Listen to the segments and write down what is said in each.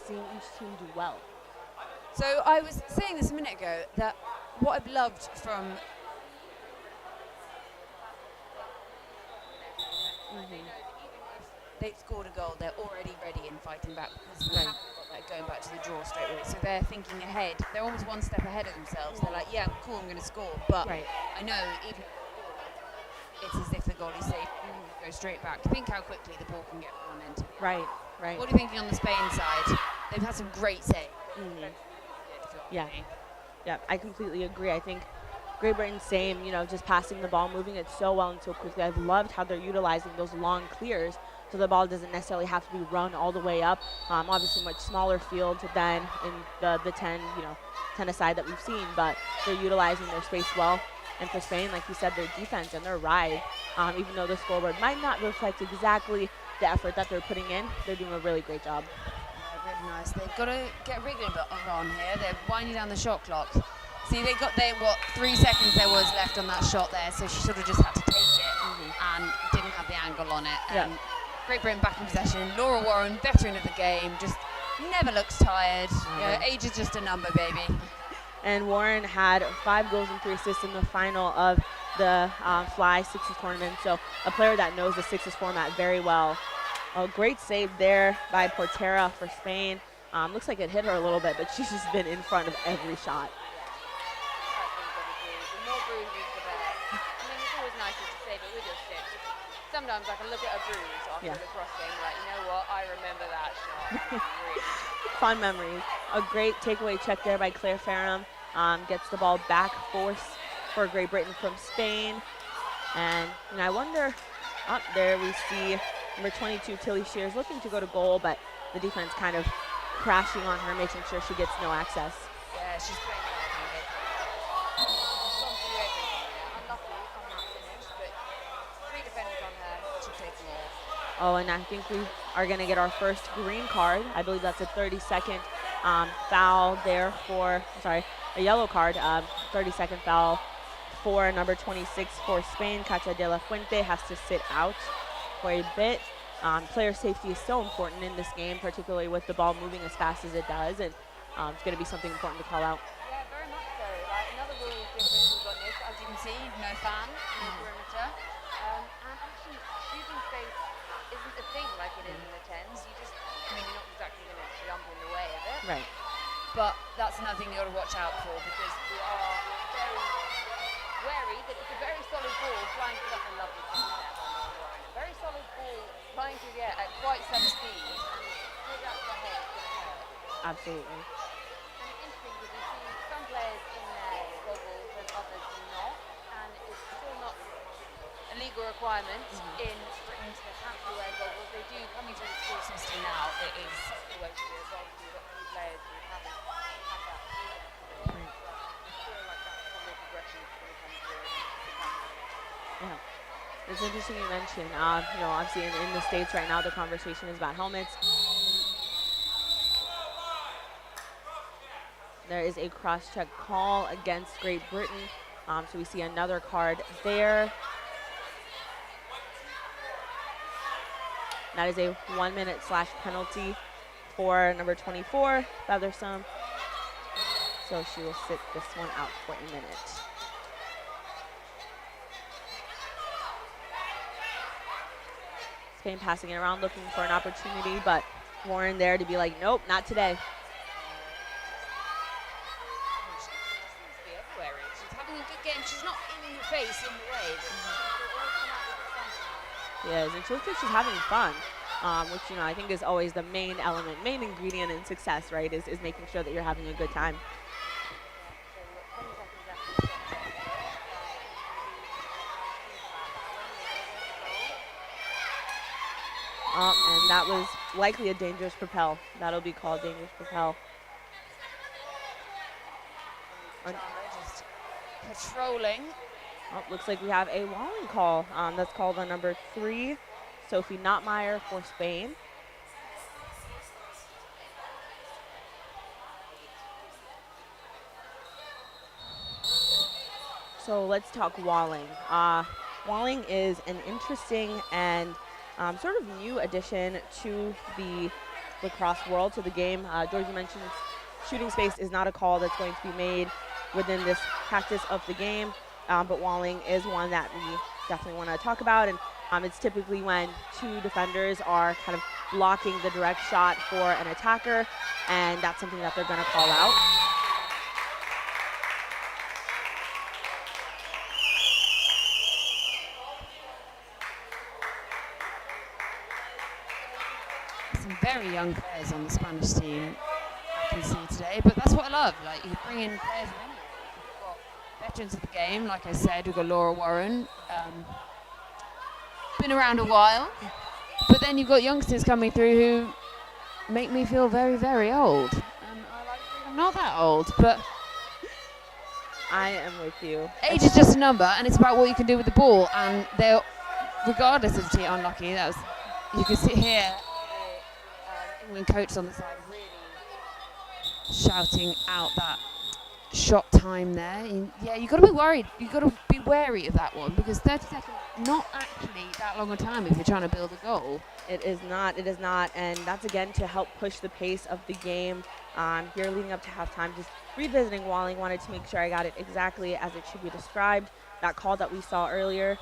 seeing each team do well. So I was saying this a minute ago that what I've loved from they've scored a goal, they're already ready and fighting back because we haven't got that going back to the draw straight away. So they're thinking ahead. They're almost one step ahead of themselves. They're like, yeah, cool, I'm going to score. But I know even it's as if the goalie's safe, go straight back. Think how quickly the ball can get run into. Right. What are you thinking on the Spain side? They've had some great saves. Yeah, I completely agree. I think Great Britain, same, just passing the ball, moving it so well and so quickly. I've loved how they're utilizing those long clears so the ball doesn't necessarily have to be run all the way up. Obviously, much smaller field than in the 10, 10-a-side that we've seen, but they're utilizing their space well. And for Spain, like you said, their defense and their ride, even though the scoreboard might not reflect exactly the effort that they're putting in, they're doing a really great job. Really nice. They've got to get Wrigley on here. They're winding down the shot clock. See, they got there, 3 seconds there was left on that shot there, so she sort of just had to take it and didn't have the angle on it. Great Britain back in possession. Laura Warren, veteran of the game, just never looks tired. Age is just a number, baby. And Warren had 5 goals and 3 assists in the final of the Fly Sixes tournament, so a player that knows the Sixes format very well. A great save there by Portera for Spain. Looks like it hit her a little bit, but she's just been in front of every shot. The more bruises, the better. I mean, it's always nicer to save it with your stick. Sometimes I can look at a bruise after the cross game, like, you know what, I remember that shot. Fun memories. A great takeaway check there by Claire Ferrum. Gets the ball back for Great Britain from Spain. And I wonder, up there we see number 22, Tilly Shears, looking to go to goal, but the defense kind of crashing on her, making sure she gets no access. Yeah, she's playing well. Gone through everything. Unlucky on that finish, but 3 defenders on her. She'll take them all. Oh, and I think we are going to get our first green card. I believe that's a 30-second foul there a yellow card, 30-second foul for number 26 for Spain. Katia de la Fuente has to sit out for a bit. Player safety is so important in this game, particularly with the ball moving as fast as it does, and it's going to be something important to call out. Yeah, very much so. Like, another rule difference we've got this, as you can see, no fan in the perimeter. And actually, shooting space isn't a thing like it is in the 10s. You're not exactly going to jump in the way of it. Right. But that's another thing you've got to watch out for, because We are very wary that it's a very solid ball flying through. That's a lovely thing there by Laura Warren. A very solid ball flying through the air at quite some speed, and straight out to the head is going to hurt. Absolutely. And it's interesting because we see some players in their goggles and others do not, and it's still not a legal requirement in Britain to have to wear goggles. They do, coming through the school system now, it is the way to do it. But obviously we've got 3 players who haven't had that freedom to do it. But I feel like that's probably a progression that's going to come through. Yeah. It's interesting you mentioned, obviously in the States right now, the conversation is about helmets. There is a cross-check call against Great Britain. So we see another card there. That is a 1-minute penalty for number 24, Feathersome. So she will sit this one out for a minute. Spain passing it around, looking for an opportunity, but Warren there to be like, nope, not today. She seems to be everywhere, really. She's having a good game. She's not in the face in the way, but she'll always come out with something. Yes, and she looks like she's having fun, which, I think is always the main element, main ingredient in success, right, is making sure that you're having a good time. And that was likely a dangerous propel. That'll be called dangerous propel. just patrolling. Oh, looks like we have a Walling call. That's called on number 3, Sophie Notmeyer for Spain. So let's talk Walling. Walling is an interesting and sort of new addition to the lacrosse world to the game. Georgie mentioned shooting space is not a call that's going to be made within this practice of the game, but walling is one that we definitely want to talk about. And it's typically when two defenders are kind of blocking the direct shot for an attacker, and that's something that they're going to call out. Some very young players on the Spanish team I can see today, but that's what I love. Like, you bring in players of any age. You've got veterans of the game, like I said, we've got Laura Warren, been around a while, but then you've got youngsters coming through who make me feel very, very old. I like to think I'm not that old, but I am with you. age is just a number, and it's about what you can do with the ball. And they're, regardless of the team, unlucky. That was, you can sit here, the England coach on the side, really shouting out that shot time there. Yeah, you've got to be worried. You've got to be wary of that one, because 30 seconds, not actually that long a time if you're trying to build a goal. It is not, and that's again to help push the pace of the game. Here leading up to halftime, just revisiting Walling, wanted to make sure I got it exactly as it should be described. That call that we saw earlier,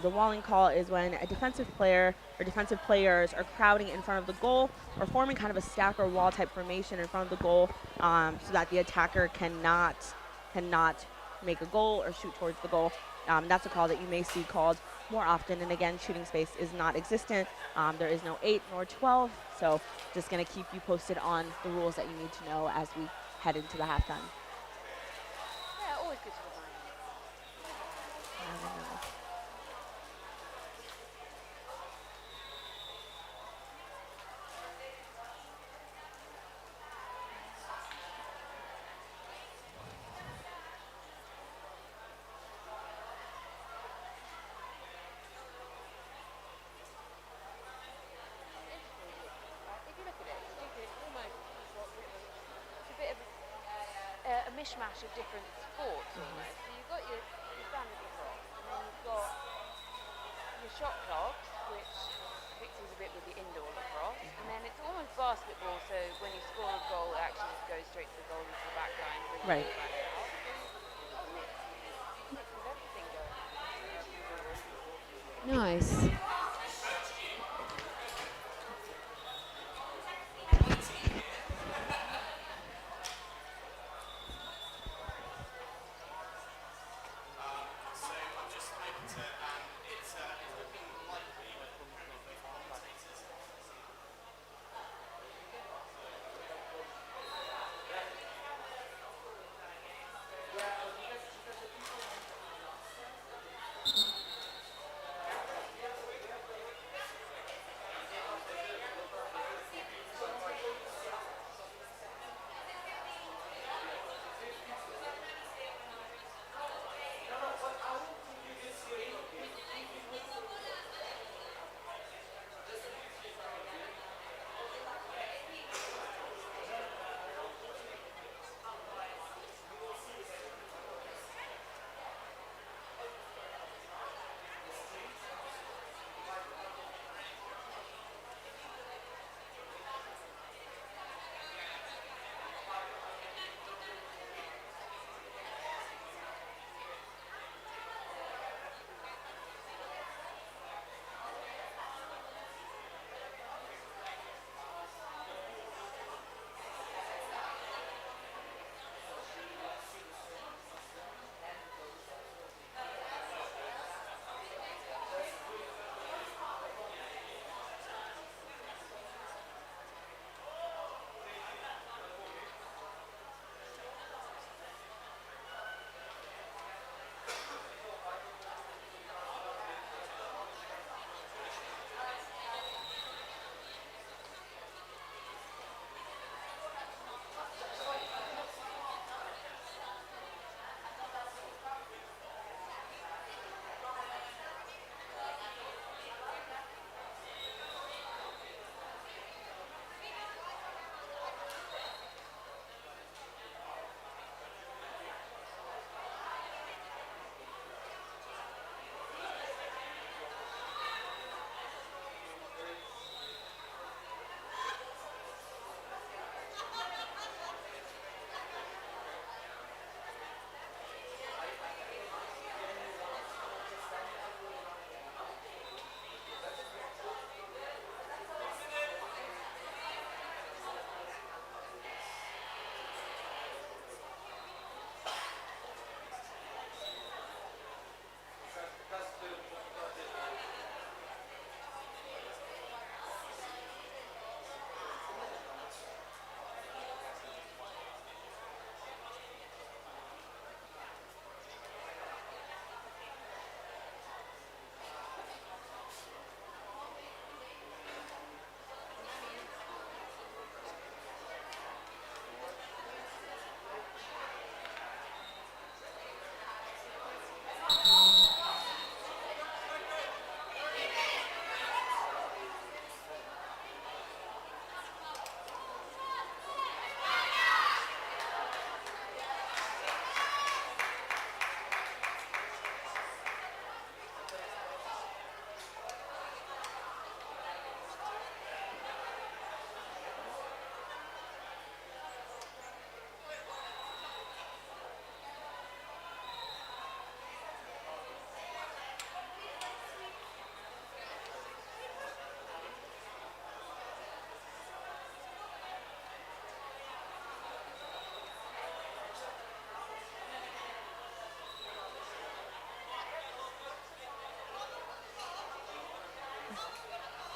the Walling call is when a defensive player or defensive players are crowding in front of the goal or forming kind of a stack or wall type formation in front of the goal, so that the attacker cannot make a goal or shoot towards the goal. That's a call that you may see called more often, and again, shooting space is not existent. There is no 8 nor 12, so just going to keep you posted on the rules that you need to know as we head into the halftime. Yeah, always good to remind. If you look at it, it's almost it's a bit of a mishmash of different sports almost. So you've got your standard lacrosse, and then you've got your shot clocks, which mixes a bit with the indoor lacrosse, and then it's almost basketball, so when you score a goal, it actually just goes straight to the goal into the back line, brings Right. it back out. Mix of everything going. Nice.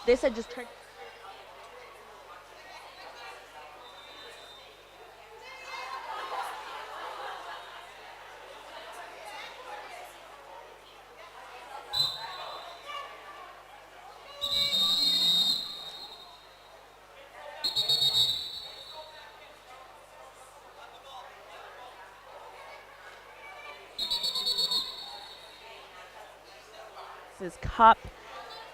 this had just turned. Sixes Cup,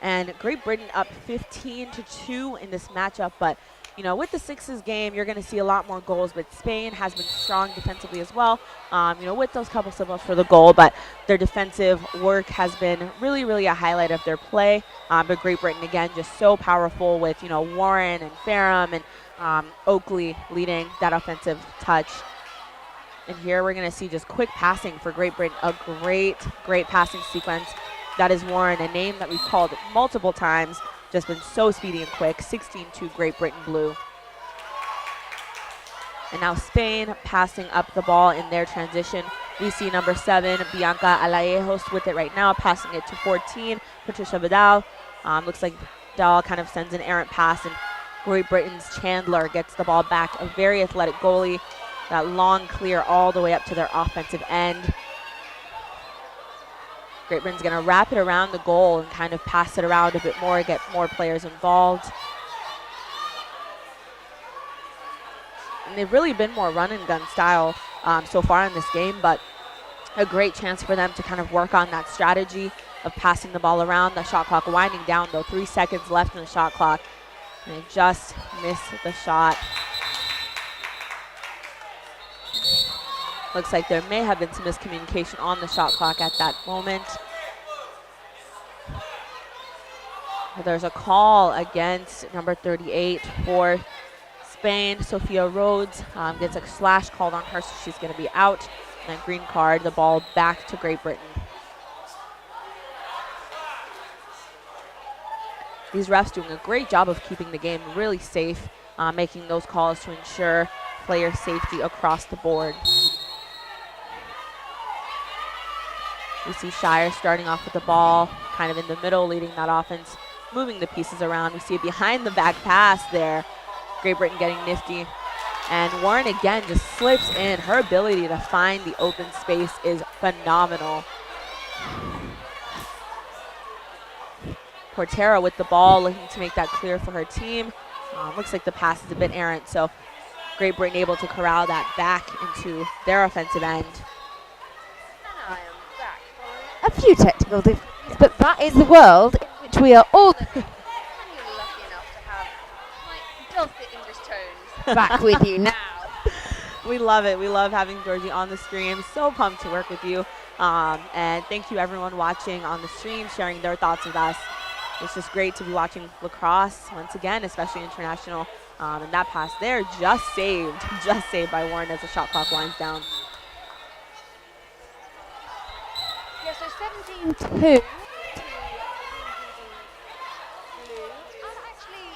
and Great Britain up 15-2 in this matchup. But you know, with the Sixes game, you're going to see a lot more goals. But Spain has been strong defensively as well. You know, with those couple symbols for the goal, but their defensive work has been really, really a highlight of their play. But Great Britain again, just so powerful with Warren and Farham and Oakley leading that offensive touch. And here we're going to see just quick passing for Great Britain. A great passing sequence. That is Warren, a name that we've called multiple times. Just been so speedy and quick. 16-2 Great Britain blue. And now Spain passing up the ball in their transition. We see number 7, Bianca Alejos with it right now, passing it to 14, Patricia Vidal. Looks like Vidal kind of sends an errant pass, and Great Britain's Chandler gets the ball back. A very athletic goalie. That long clear all the way up to their offensive end. Great Britain's going to wrap it around the goal and kind of pass it around a bit more, get more players involved. And they've really been more run and gun style so far in this game, but a great chance for them to kind of work on that strategy of passing the ball around. The shot clock winding down though, 3 seconds left in the shot clock. And they just missed the shot. Looks like there may have been some miscommunication on the shot clock at that moment. There's a call against number 38 for Spain. Sophia Rhodes gets a slash called on her, so she's going to be out. And then green card, the ball back to Great Britain. These refs doing a great job of keeping the game really safe, making those calls to ensure player safety across the board. We see Shire starting off with the ball, kind of in the middle, leading that offense, moving the pieces around. We see a behind the back pass there. Great Britain getting nifty. And Warren again just slips in. Her ability to find the open space is phenomenal. Portera with the ball, looking to make that clear for her team. Looks like the pass is a bit errant, so Great Britain able to corral that back into their offensive end. A few technical difficulties, but that is the world in which we are all And you're lucky enough to have like dulcet English tones. back with you now. We love it. We love having Georgie on the stream. So pumped to work with you. And thank you everyone watching on the stream, sharing their thoughts with us. It's just great to be watching lacrosse once again, especially international. And that pass there just saved by Warren as the shot clock winds down. Yeah, so 17-2 to blue. And actually,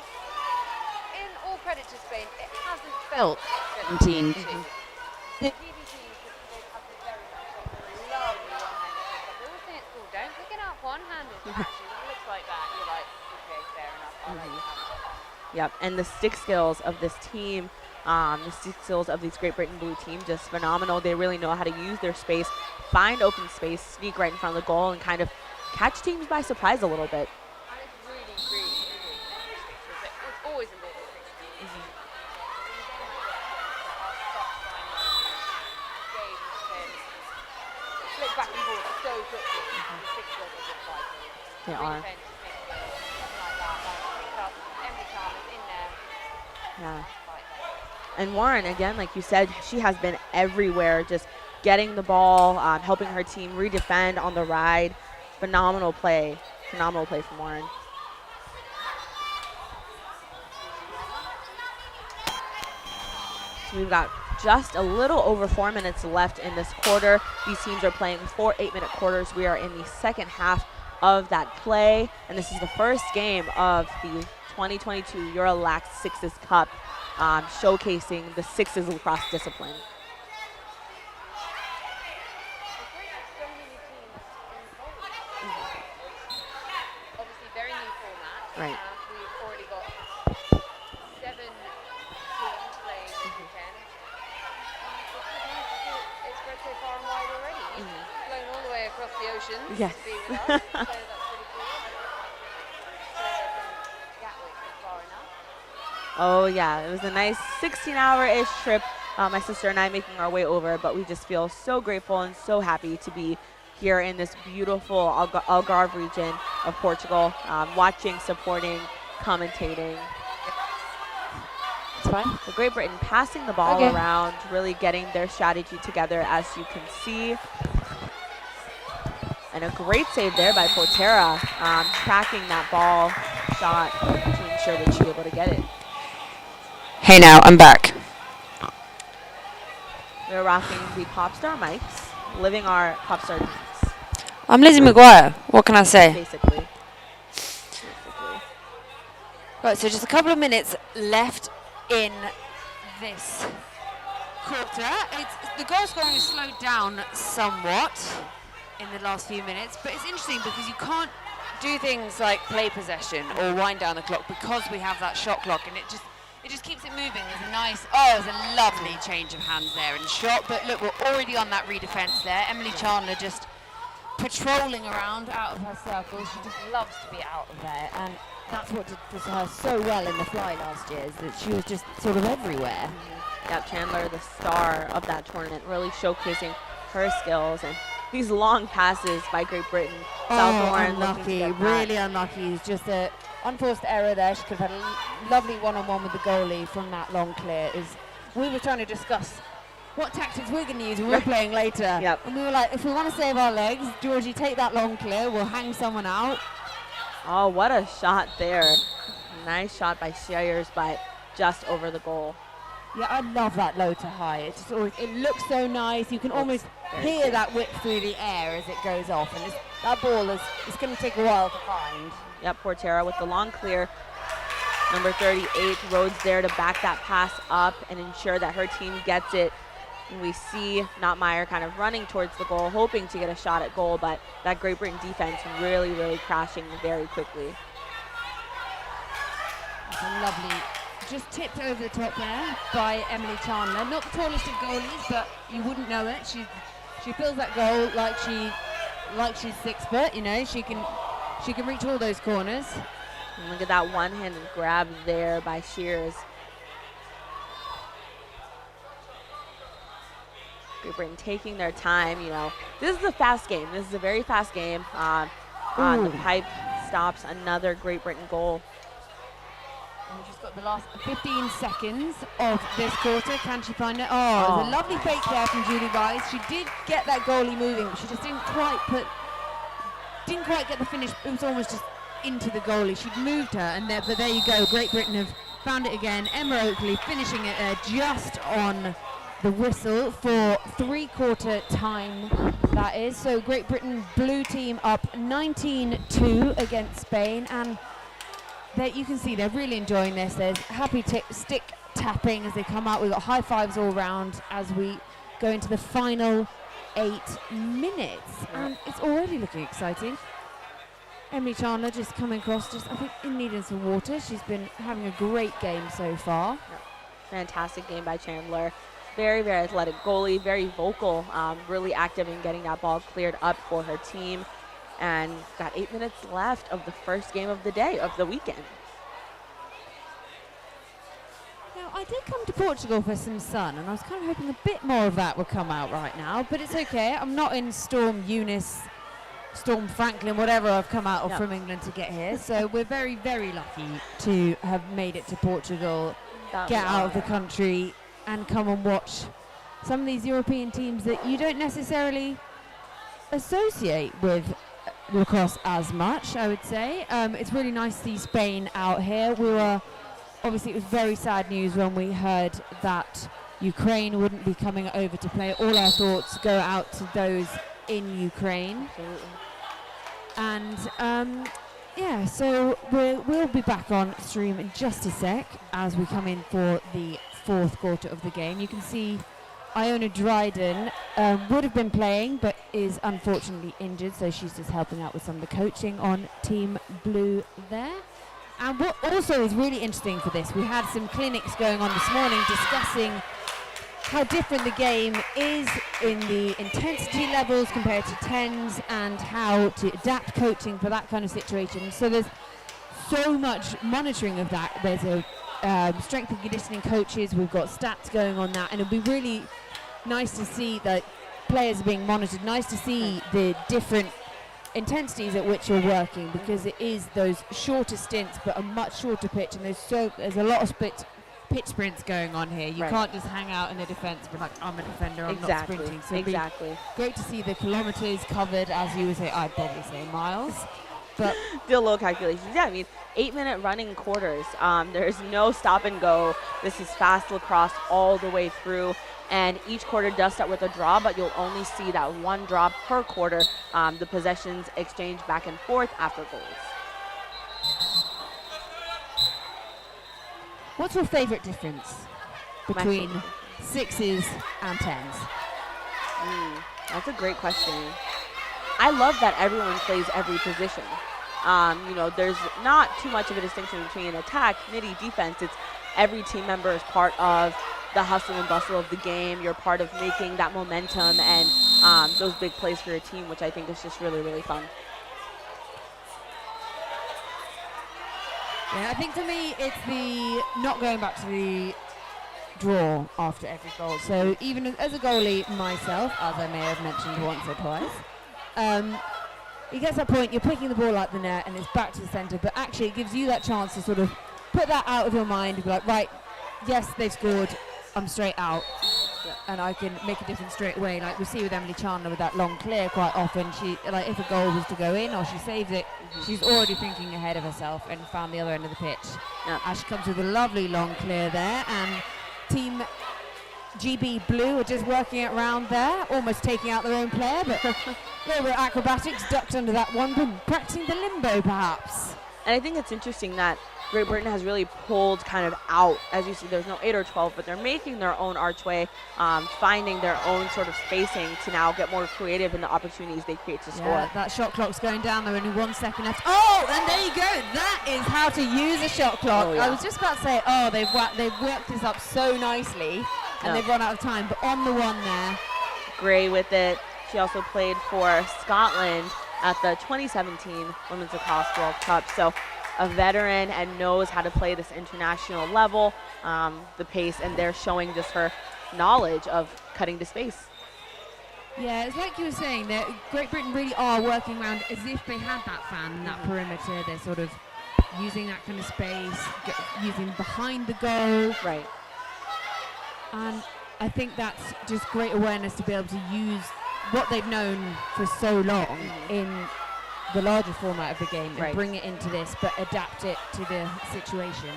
in all credit to Spain, it hasn't felt 17-2. The GB teams have been very much like a lovely one-handed pickup. They always say at school, don't pick it up one-handed. But actually, when it looks like that, you're like, okay, fair enough. I'll let you have it. Yep, and the stick skills of this team, the stick skills of this Great Britain blue team, just phenomenal. They really know how to use their space, find open space, sneak right in front of the goal, and kind of catch teams by surprise a little bit. And it's really, really important. It's always important to fix it. Flip back and forth so quickly. The six skills are just vital. They are. Defense, something like that. Pick up every time it's in there. Yeah. That's vital. And Warren, again, like you said, she has been everywhere, just getting the ball, helping her team redefend on the ride. Phenomenal play from Warren. So we've got just a little over 4 minutes left in this quarter. These teams are playing 4 8-minute quarters. We are in the second half of that play, and this is the first game of the 2022 EuroLax Sixes Cup, showcasing the Sixes lacrosse discipline. Obviously, very new format. Right. We so far and wide already. He's flown all the way across the ocean Yes. to be with us, so that's pretty cool. So they're from Gatwick is far enough. Oh yeah, it was a nice 16-hour-ish trip. My sister and I making our way over, but we just feel so grateful and so happy to be here in this beautiful Algarve region of Portugal, watching, supporting, commentating. It's fine. So Great Britain passing the ball around, really getting their strategy together, as you can see. And a great save there by Portera, tracking that ball shot to ensure that she was able to get it. Hey now, I'm back. We're rocking the Popstar mics, living our Popstar dreams, I'm Lizzie McGuire. What can I say? basically. Right, so just a couple of minutes left in this quarter. The goal scoring has slowed down somewhat in the last few minutes, but it's interesting because you can't do things like play possession or wind down the clock because we have that shot clock, and it just keeps it moving. There's a lovely change of hands there and shot, but look, we're already on that redefense there. Emily Chandler just patrolling around out of her circle. She just loves to be out of there, and that's what did for her so well in the fly last year, is that she was just sort of everywhere. Yeah, Chandler, the star of that tournament, really showcasing her skills, and these long passes by Great Britain. Southorn looking to Unlucky, get that. really unlucky. It's just a unforced error there. She could have had a lovely one-on-one with the goalie from that long clear. We were trying to discuss what tactics we're going to use when we're playing later. Yep. And we were like, if we want to save our legs, Georgie, take that long clear. We'll hang someone out. Oh, what a shot there. Nice shot by Shears, but just over the goal. Yeah, I love that low to high. It looks so nice. You can almost hear that whip through the air as it goes off. And that ball it's going to take a while to find. Yep, Portera with the long clear. Number 38, Rhodes there to back that pass up and ensure that her team gets it. And we see Notmeyer kind of running towards the goal, hoping to get a shot at goal, but that Great Britain defense really, really crashing very quickly. That's a lovely, just tipped over the top there by Emily Chandler. Not the tallest of goalies, but you wouldn't know it. She fills that goal like she's 6 foot. You know, she can reach all those corners. And look at that one-handed grab there by Shears. Great Britain taking their time, you know. This is a fast game. This is a very fast game. On the pipe stops another Great Britain goal. And we've just got the last 15 seconds of this quarter. Can she find it? Oh, there's a lovely fake there from Julie Rice. She did get that goalie moving, but she just didn't quite get the finish. It was almost just into the goalie. She'd moved her, but there you go. Great Britain have found it again. Emma Oakley finishing it just on the whistle for 3/4 time, that is. So Great Britain blue team up 19-2 against Spain, and you can see they're really enjoying this. There's happy stick tapping as they come out. We've got high fives all round as we go into the final 8 minutes, and it's already looking exciting. Emily Chandler just coming across, I think in needing some water. She's been having a great game so far. Fantastic game by Chandler. Very, very athletic goalie, very vocal, really active in getting that ball cleared up for her team. And got 8 minutes left of the first game of the day, of the weekend. Now, I did come to Portugal for some sun, and I was kind of hoping a bit more of that would come out right now, but it's okay. I'm not in Storm Eunice, Storm Franklin, whatever I've come out of from England to get here. So we're very, very lucky to have made it to Portugal, get out of the country, and come and watch some of these European teams that you don't necessarily associate with lacrosse as much, I would say. It's really nice to see Spain out here. Obviously it was very sad news when we heard that Ukraine wouldn't be coming over to play. All our thoughts go out to those in Ukraine. Absolutely. And so we'll be back on stream in just a sec as we come in for the 4th quarter of the game. You can see Iona Dryden would have been playing, but is unfortunately injured, so she's just helping out with some of the coaching on Team Blue there. And what also is really interesting for this, we had some clinics going on this morning discussing how different the game is in the intensity levels compared to 10s, and how to adapt coaching for that kind of situation. So there's so much monitoring of that. There's a strength and conditioning coaches, we've got stats going on that, and it'll be really nice to see that players are being monitored, nice to see the different intensities at which you're working, because it is those shorter stints but a much shorter pitch, and there's a lot of pitch sprints going on here. You can't just hang out in the defence and be like, I'm a defender, I'm not sprinting. So exactly. Great to see the kilometres covered, as you would say, I'd probably say miles. But do a little calculations. Yeah, I mean, 8-minute running quarters. There's no stop and go. This is fast lacrosse all the way through. And each quarter does start with a draw, but you'll only see that one draw per quarter. The possessions exchange back and forth after goals. What's your favourite difference between 6s and 10s? That's a great question. I love that everyone plays every position. There's not too much of a distinction between attack, nitty, defense. It's every team member is part of the hustle and bustle of the game. You're part of making that momentum and those big plays for your team, which I think is just really, really fun. Yeah, I think for me, it's the not going back to the draw after every goal. So even as a goalie myself, as I may have mentioned once or twice, it gets that point, you're picking the ball out the net and it's back to the centre, but actually it gives you that chance to sort of put that out of your mind and be like, right, yes, they've scored, I'm straight out. And I can make a difference straight away. Like we see with Emily Chandler with that long clear quite often, she, like if a goal was to go in or she saves it, she's already thinking ahead of herself and found the other end of the pitch. As she comes with a lovely long clear there, and Team GB Blue are just working it around there, almost taking out their own player, but a little bit of acrobatics, ducked under that one, but practicing the limbo perhaps. And I think it's interesting that Great Britain has really pulled kind of out. As you see, there's no 8 or 12, but they're making their own archway, finding their own sort of spacing to now get more creative in the opportunities they create to score. Yeah, that shot clock's going down. There only 1 second left. Oh, and there you go. That is how to use a shot clock. I was just about to say, they've worked this up so nicely, and they've run out of time. But on the one there, Gray with it. She also played for Scotland at the 2017 Women's Lacrosse World Cup. So a veteran and knows how to play this international level, the pace, and they're showing just her knowledge of cutting to space. Yeah, it's like you were saying, that Great Britain really are working around as if they had that fan, that perimeter. They're sort of using that kind of space, using behind the goal. Right. And I think that's just great awareness to be able to use what they've known for so long in the larger format of the game and bring it into this, but adapt it to the situation.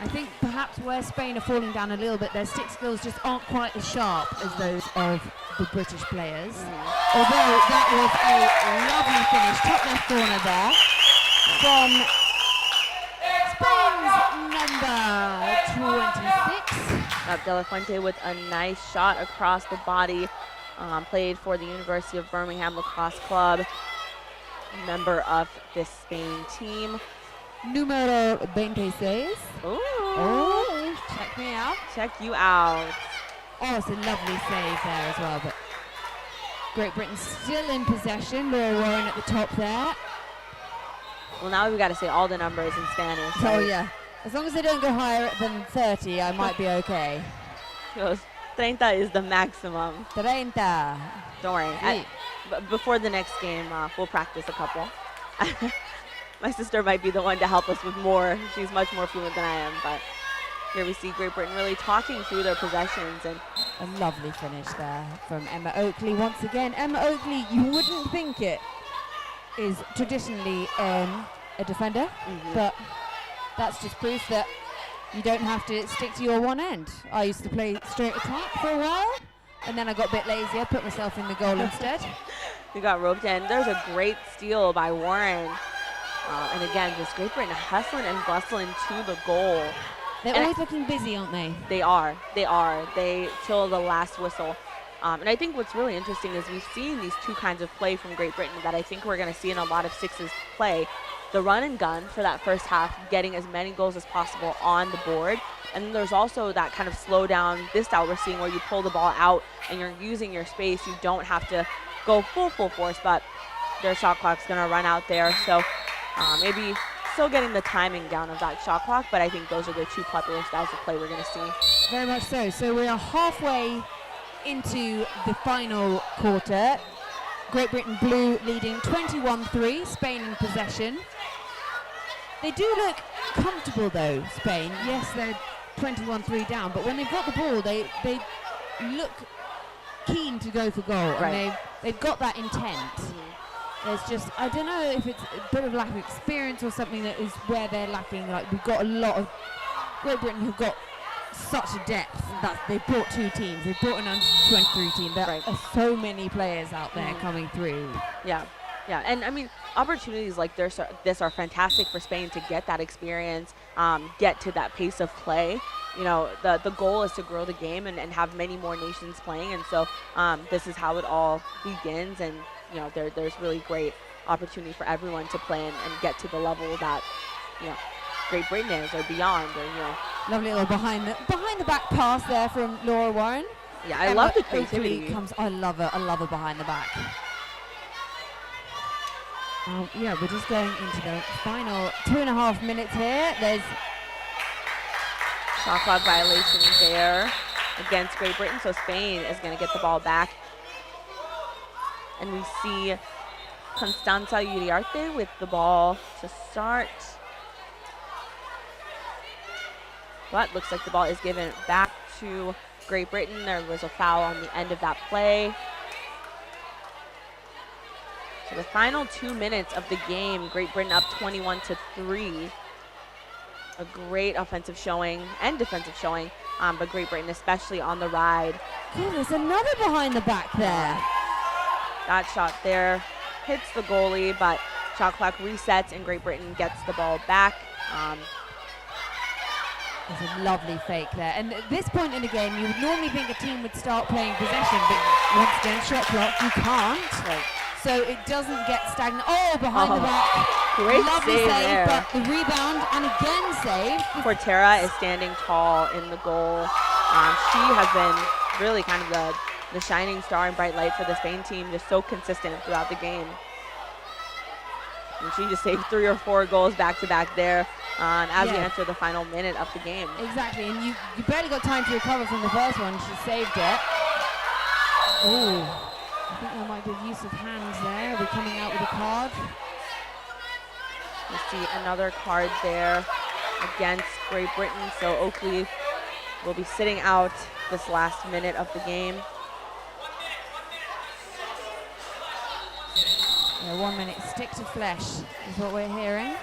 I think perhaps where Spain are falling down a little bit, their stick skills just aren't quite as sharp as those of the British players. Although that was a lovely finish, top left corner there, from Spain's number 26. De La Fuente with a nice shot across the body. Played for the University of Birmingham Lacrosse Club, member of this Spain team. Numero 26. Ooh. Oh, check me out. Check you out. Oh, it's a lovely save there as well. But Great Britain still in possession. Laura Warren at the top there. Well, now we've got to say all the numbers in Spanish. Oh, yeah. As long as they don't go higher than 30, I might be okay. 30 is the maximum. 30. Don't worry. Before the next game, we'll practice a couple. My sister might be the one to help us with more. She's much more fluent than I am, but here we see Great Britain really talking through their possessions. And a lovely finish there from Emma Oakley once again. Emma Oakley, you wouldn't think it, is traditionally a defender, but that's just proof that you don't have to stick to your one end. I used to play straight attack for a while, and then I got a bit lazy. I put myself in the goal instead. You got roped in. There's a great steal by Warren. And again, just Great Britain hustling and bustling to the goal. They're always looking busy, aren't they? They are. They till the last whistle. And I think what's really interesting is we've seen these two kinds of play from Great Britain that I think we're going to see in a lot of sixes play. the run and gun for that first half, getting as many goals as possible on the board. And then there's also that kind of slow down this style we're seeing where you pull the ball out and you're using your space. You don't have to go full force, but their shot clock's going to run out there. So maybe still getting the timing down of that shot clock, but I think those are the two popular styles of play we're going to see. Very much so. So we are halfway into the final quarter. Great Britain blue leading 21-3, Spain in possession. They do look comfortable though, Spain. Yes, they're 21-3 down, but when they've got the ball, they look keen to go for goal, Right. and they've got that intent. There's just, I don't know if it's a bit of lack of experience or something that is where they're lacking. Like, we've got a lot of Great Britain who've got such a depth that they've brought two teams. They've brought an under-23 team. There Right. are so many players out there coming through. Yeah, and I mean, opportunities like this are fantastic for Spain to get that experience, get to that pace of play. You know, the goal is to grow the game and have many more nations playing, and so this is how it all begins. And you know, there's really great opportunity for everyone to play and get to the level that, you know, Great Britain is or beyond, or you know. Lovely little behind the back pass there from Laura Warren. Yeah, I love the creativity. I love her behind the back. Yeah, we're just going into the final 2.5 minutes here. There's Shot clock violation there against Great Britain, so Spain is going to get the ball back. And we see Constanza Uriarte with the ball to start. But looks like the ball is given back to Great Britain. There was a foul on the end of that play. So the final 2 minutes of the game, Great Britain up 21-3. A great offensive showing and defensive showing, but Great Britain especially on the ride. oh, there's another behind the back there. That shot there hits the goalie, but shot clock resets and Great Britain gets the ball back. There's a lovely fake there. And at this point in the game, you would normally think a team would start playing possession, but once again, shot clock, you can't. Right. So it doesn't get stagnant. Oh, behind the back. Great Lovely save save, there. but the rebound and again save. Portera is standing tall in the goal. She has been really kind of the shining star and bright light for the Spain team, just so consistent throughout the game. And she just saved 3 or 4 goals back to back there as we enter the final minute of the game. Exactly, and you barely got time to recover from the first one. She saved it. Oh, I think there might be use of hands there. We're coming out with a card. You see another card there against Great Britain, so Oakley will be sitting out this last minute of the game. Yeah, 1 minute, stick to flesh is what we're hearing.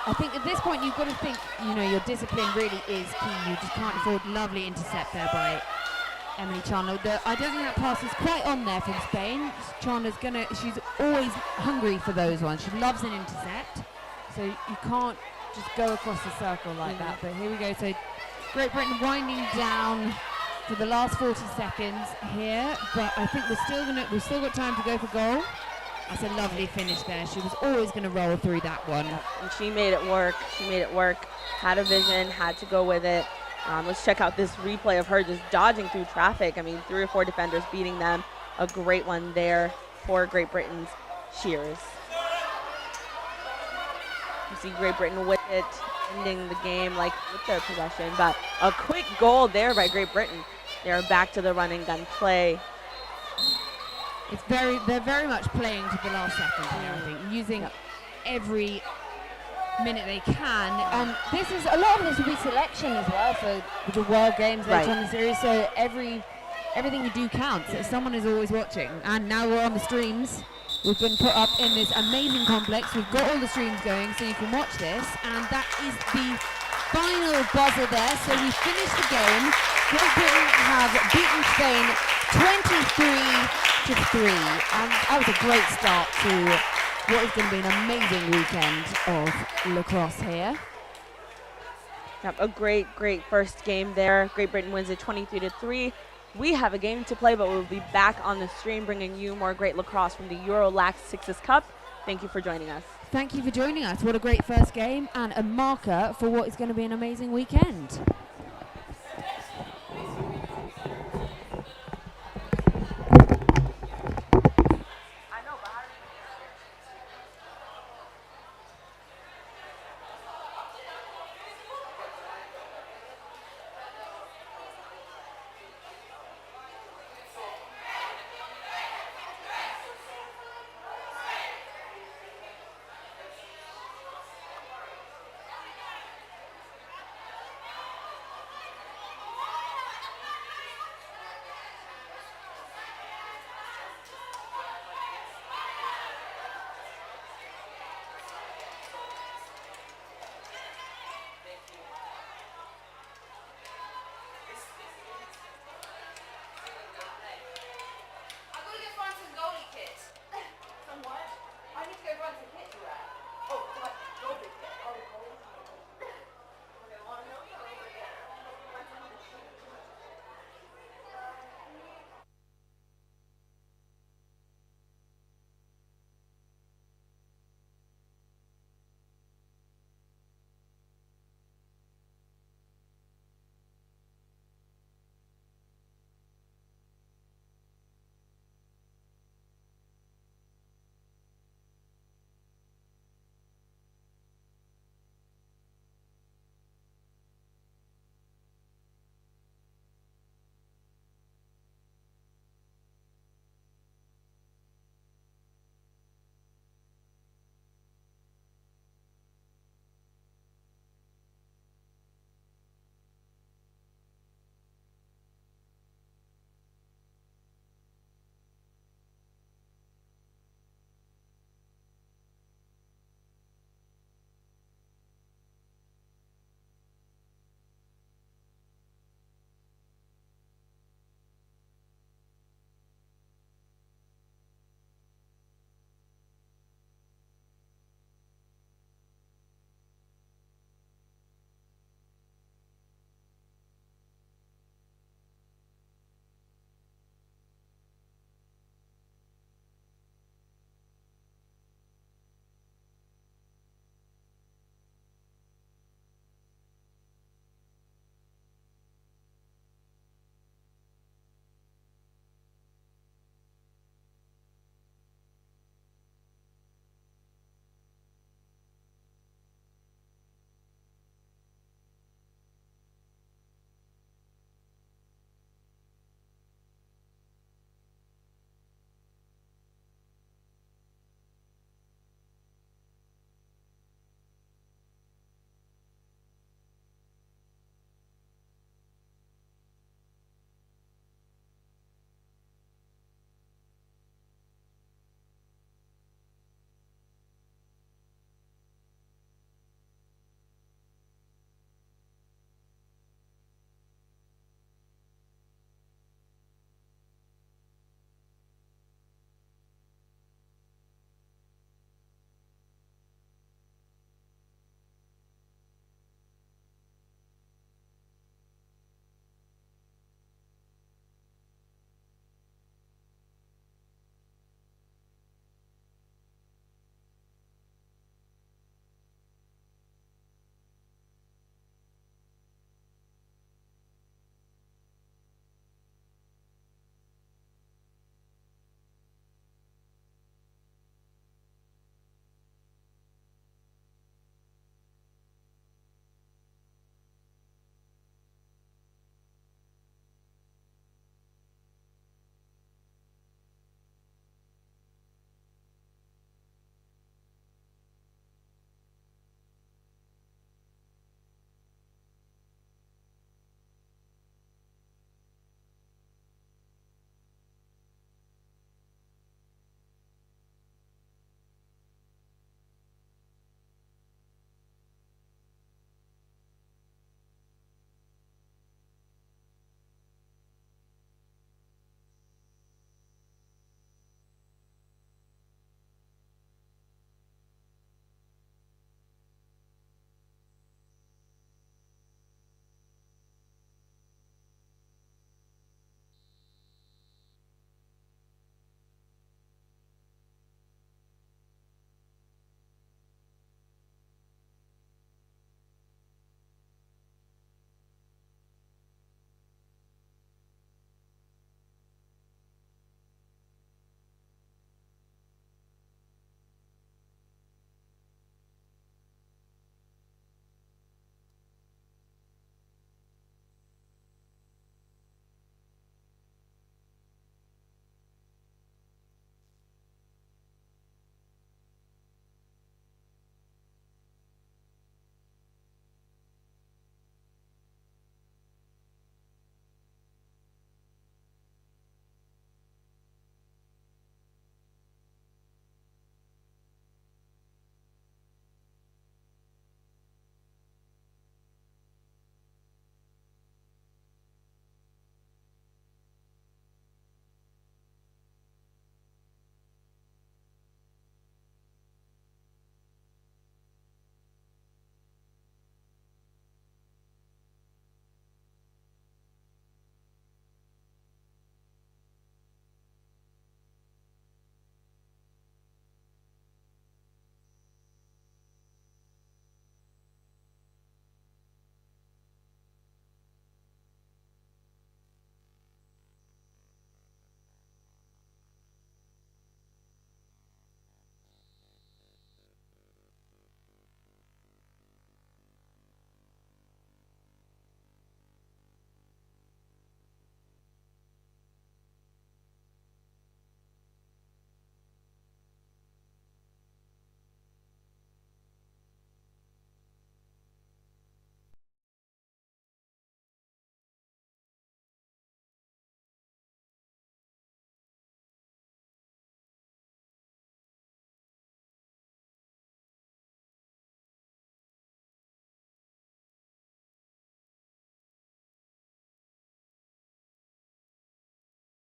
I think at this point you've got to think, you know, your discipline really is key. You just can't afford. Lovely intercept there by Emily Chandler. I don't think that pass is quite on there from Spain. Chandler's she's always hungry for those ones. She loves an intercept. So you can't just go across the circle like that. But here we go. So Great Britain winding down for the last 40 seconds here. But I think we've still got time to go for goal. That's a lovely finish there. She was always going to roll through that one. And she made it work. Had a vision, had to go with it. Let's check out this replay of her just dodging through traffic. I mean, 3 or 4 defenders beating them. A great one there for Great Britain's Shears. You see Great Britain with it, ending the game like with their possession. But a quick goal there by Great Britain. They're back to the run and gun play. They're very much playing to the last second here, I think, using every minute they can. And a lot of this will be selection as well for the World Games later on in the series. So everything you do counts. So someone is always watching. And now we're on the streams. We've been put up in this amazing complex. We've got all the streams going, so you can watch this. And that is the final buzzer there. So we finished the game. Great Britain have beaten Spain 23-3, and that was a great start to what is going to be an amazing weekend of lacrosse here. Yep, a great first game there. Great Britain wins it 23-3. We have a game to play, but we'll be back on the stream bringing you more great lacrosse from the EuroLax Sixes Cup. Thank you for joining us. Thank you for joining us. What a great first game and a marker for what is going to be an amazing weekend.